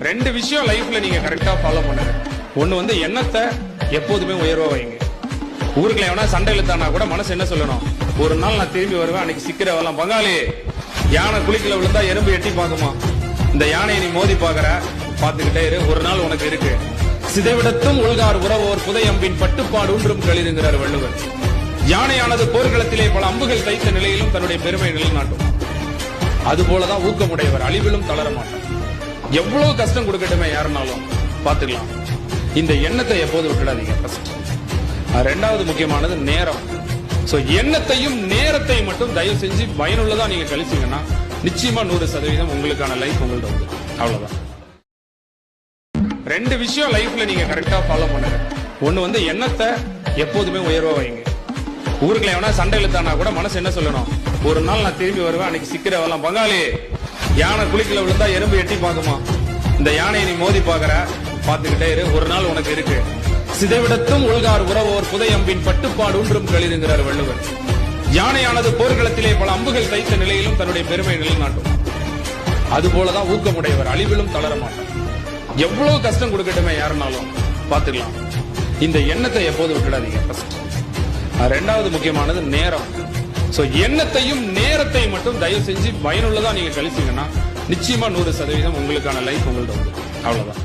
ரெண்டு விஷயம் லைஃப்ல நீங்க கரெக்டா ஃபாலோ பண்ணுங்க. ஒண்ணு வந்து எண்ணத்தை எப்போதுமே உயர்வா வைங்க. ஊருக்குள்ள எவனா சண்டை இழுத்தானா கூட மனசு என்ன சொல்லணும், ஒரு நாள் நான் திரும்பி வருவேன், அன்னைக்கு சிக்கிறவெல்லாம் பங்காளி யானை குளிக்கல விழுந்தா எறும்பு எட்டி பாக்குமா, இந்த யானையை நீ மோதி பாக்குற பாத்துக்கிட்டே இரு, ஒரு நாள் உனக்கு இருக்கு. சிதைவிடத்தும் உள்கார் உறவோர் புதையம்பின் பட்டுப்பாடு ஒன்றும் களிருங்கிறார் வள்ளுவர். யானையானது போர்க்களத்திலே பல அம்புகள் தைத்த நிலையிலும் தன்னுடைய பெருமை நிலைநாட்டும். அதுபோலதான் ஊக்கமுடையவர் அழிவிலும் தளர மாட்டார். எவ்வளவு கஷ்டம் கொடுக்கட்டுமே யாருனாலும் பாத்துக்கலாம். இந்த எண்ணத்தை எப்போது விட்டுடாதீங்க. ரெண்டாவது முக்கியமானது நேரம். எண்ணத்தையும் நேரத்தையும் மட்டும் தயவு செஞ்சு பயனுள்ளதா நீங்க கழிச்சீங்கன்னா நிச்சயமா 100% உங்களுக்கான லைஃப் உங்கள்ட்ட வந்து. அவ்வளவுதான். ரெண்டு விஷயம் லைஃப்ல நீங்க கரெக்டா ஃபாலோ பண்ணுங்க. ஒண்ணு வந்து எண்ணத்தை எப்போதுமே உயர்வா வைங்க. ஊருக்குள்ள எவனா சண்டை இழுத்தானா கூட மனசு என்ன சொல்லணும், ஒரு நாள் நான் திரும்பி வருவேன், அன்னைக்கு சிக்கிறவெல்லாம் பங்காளி யானை குளிக்கல விழுந்தா எறும்பு எட்டி பாக்குமா, இந்த யானையை நீ மோதி பாக்குற பாத்துக்கிட்டே இரு, ஒரு நாள் உனக்கு இருக்கு. சிதைவிடத்தும் உள்கார் உறவோர் புதையம்பின் பட்டுப்பாடு ஒன்றும் களிருங்கிறார் வள்ளுவர். யானையானது போர்க்களத்திலே பல அம்புகள் தைத்த நிலையிலும் தன்னுடைய பெருமை நிலைநாட்டும். அதுபோலதான் ஊக்கமுடையவர் அழிவிலும் தளர மாட்டார். எவ்வளவு கஷ்டம் கொடுக்கட்டுமே யாருனாலும் பாத்துக்கலாம். இந்த எண்ணத்தை எப்போது விட்டுடாதீங்க. ரெண்டாவது முக்கியமானது நேரம். எண்ணத்தையும் நேரத்தை மட்டும் தயவு செஞ்சு பயனுள்ளதா நீங்க கழிச்சீங்கன்னா நிச்சயமா 100% உங்களுக்கான லைஃப் உங்கள்ட்ட வந்து. அவ்வளவுதான்.